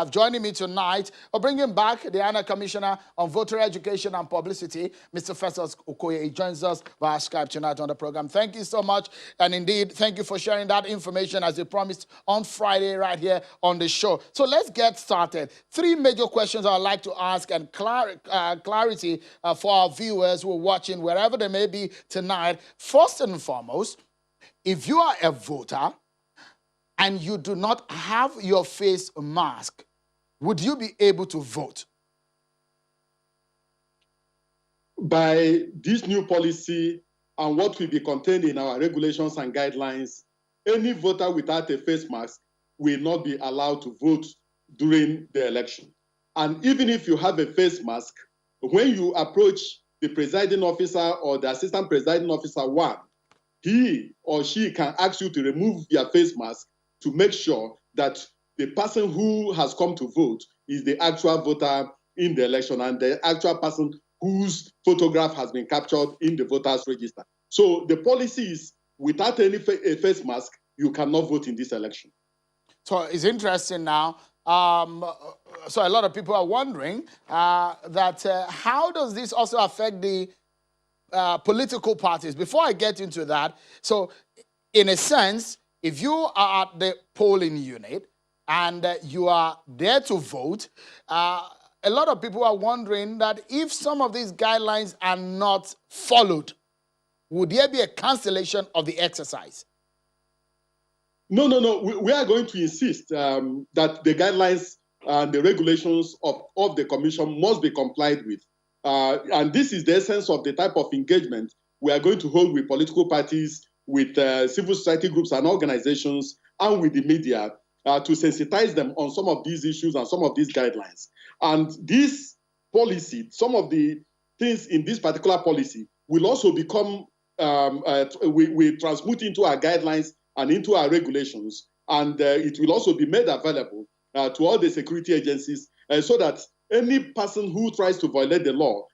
Joining me tonight, bringing back the Anna Commissioner on Voter Education and Publicity, Mr. Festus Okoye. He joins us via Skype tonight on the program. Thank you so much. And indeed, thank you for sharing that information as you promised on Friday right here on the show. So let's get started. Three major questions I'd like to ask and clarity for our viewers who are watching wherever they may be tonight. First and foremost, if you are a voter and you do not have your face mask, would you be able to vote? By this new policy and what will be contained in our regulations and guidelines, any voter without a face mask will not be allowed to vote during the election. And even if you have a face mask, when you approach the presiding officer or the assistant presiding officer, one, he or she can ask you to remove your face mask to make sure that the person who has come to vote is the actual voter in the election and the actual person whose photograph has been captured in the voters register. So the policy is, without any face mask, you cannot vote in this election. So it's interesting now. So a lot of people are wondering that how does this also affect the political parties? Before I get into that, so in a sense, if you are at the polling unit and you are there to vote, a lot of people are wondering that if some of these guidelines are not followed, would there be a cancellation of the exercise? No. We are going to insist that the guidelines and the regulations of the commission must be complied with. And this is the essence of the type of engagement we are going to hold with political parties, with civil society groups and organizations, and with the media to sensitize them on some of these issues and some of these guidelines. And this policy, some of the things in this particular policy will also become, we transmute into our guidelines and into our regulations. And it will also be made available to all the security agencies so that any person who tries to violate the law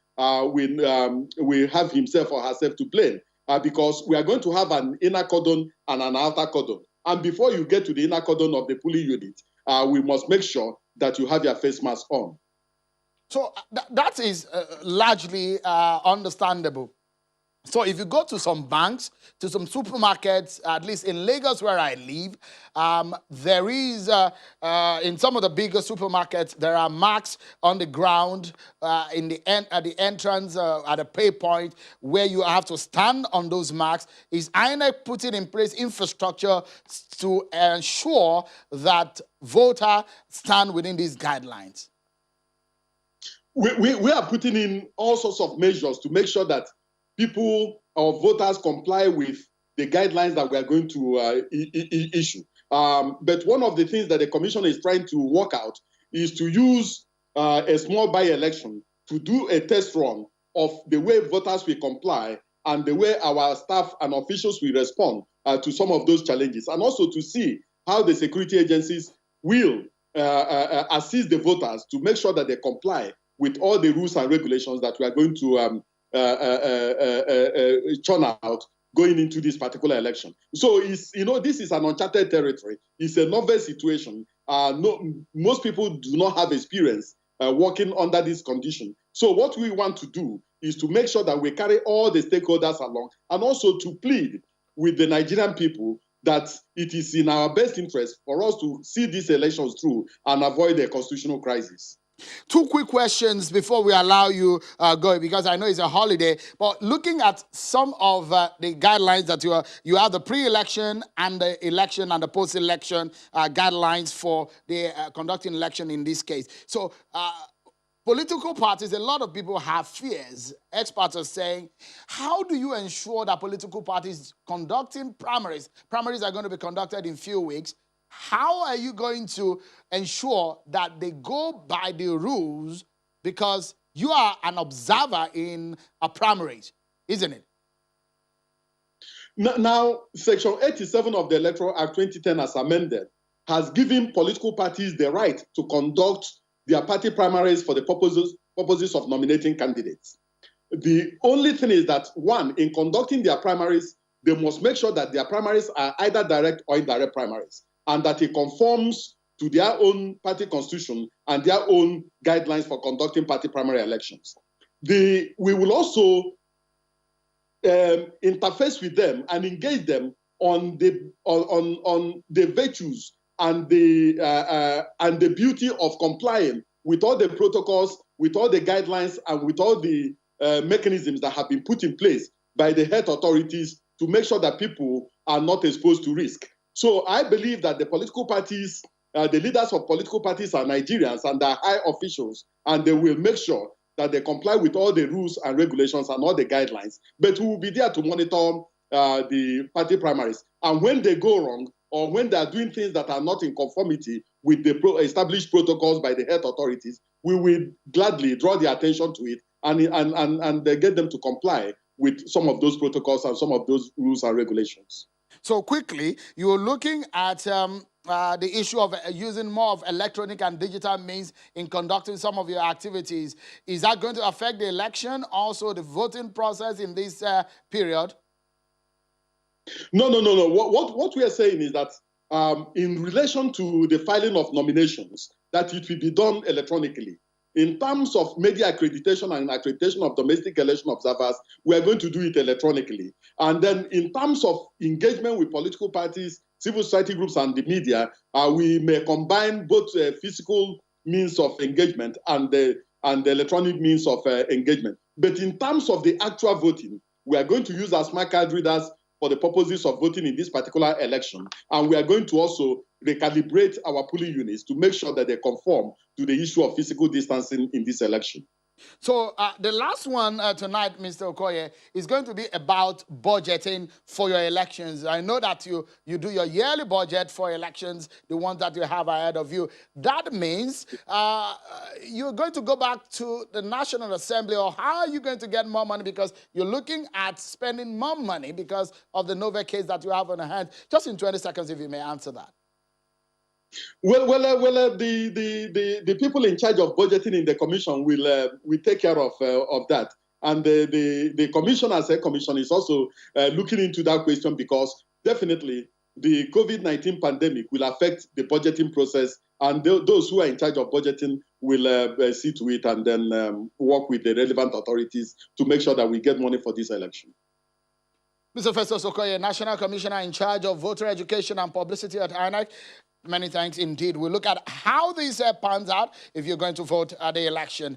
will have himself or herself to blame. Because we are going to have an inner cordon and an outer cordon. And before you get to the inner cordon of the polling unit, we must make sure that you have your face mask on. So that is largely understandable. So if you go to some banks, to some supermarkets, at least in Lagos where I live, there is, in some of the bigger supermarkets, there are marks on the ground at the entrance, at the pay point, where you have to stand on those marks. Is INEC putting in place infrastructure to ensure that voters stand within these guidelines? We are putting in all sorts of measures to make sure that people or voters comply with the guidelines that we are going to issue. But one of the things that the commission is trying to work out is to use a small by-election to do a test run of the way voters will comply and the way our staff and officials will respond to some of those challenges, and also to see how the security agencies will assist the voters to make sure that they comply with all the rules and regulations that we are going to churn out going into this particular election. So this is an uncharted territory. It's a novel situation. Most people do not have experience working under this condition. So what we want to do is to make sure that we carry all the stakeholders along, and also to plead with the Nigerian people that it is in our best interest for us to see these elections through and avoid a constitutional crisis. Two quick questions before we allow you go, because I know it's a holiday. But looking at some of the guidelines that you have the pre-election and the election and the post-election guidelines for the conducting election in this case. So political parties, a lot of people have fears. Experts are saying, how do you ensure that political parties conducting primaries are going to be conducted in a few weeks, how are you going to ensure that they go by the rules? Because you are an observer in a primaries, isn't it? Now, Section 87 of the Electoral Act 2010 as amended has given political parties the right to conduct their party primaries for the purposes of nominating candidates. The only thing is that, one, in conducting their primaries, they must make sure that their primaries are either direct or indirect primaries, and that it conforms to their own party constitution and their own guidelines for conducting party primary elections. We will also interface with them and engage them on the virtues and the beauty of complying with all the protocols, with all the guidelines, and with all the mechanisms that have been put in place by the health authorities to make sure that people are not exposed to risk. So I believe that the political parties, the leaders of political parties are Nigerians and are high officials, and they will make sure that they comply with all the rules and regulations and all the guidelines. But we will be there to monitor the party primaries. And when they go wrong, or when they are doing things that are not in conformity with the established protocols by the health authorities, we will gladly draw their attention to it and get them to comply with some of those protocols and some of those rules and regulations. So quickly, you're looking at the issue of using more of electronic and digital means in conducting some of your activities. Is that going to affect the election, also the voting process in this period? No. What we are saying is that in relation to the filing of nominations, that it will be done electronically. In terms of media accreditation and accreditation of domestic election observers, we are going to do it electronically. And then in terms of engagement with political parties, civil society groups, and the media, we may combine both physical means of engagement and the electronic means of engagement. But in terms of the actual voting, we are going to use our smart card readers for the purposes of voting in this particular election. And we are going to also recalibrate our polling units to make sure that they conform to the issue of physical distancing in this election. So the last one tonight, Mr. Okoye, is going to be about budgeting for your elections. I know that you do your yearly budget for elections, the ones that you have ahead of you. That means you're going to go back to the National Assembly, or how are you going to get more money? Because you're looking at spending more money because of the Nova case that you have on hand. Just in 20 seconds, if you may answer that. Well, the people in charge of budgeting in the commission will take care of that, and the commission as a commission is also looking into that question, because definitely the COVID-19 pandemic will affect the budgeting process, and those who are in charge of budgeting will see to it and then work with the relevant authorities to make sure that we get money for this election. Mr. Festus Okoye, National Commissioner in charge of voter education and publicity at INEC. Many thanks indeed. We'll look at how this pans out if you're going to vote at the election.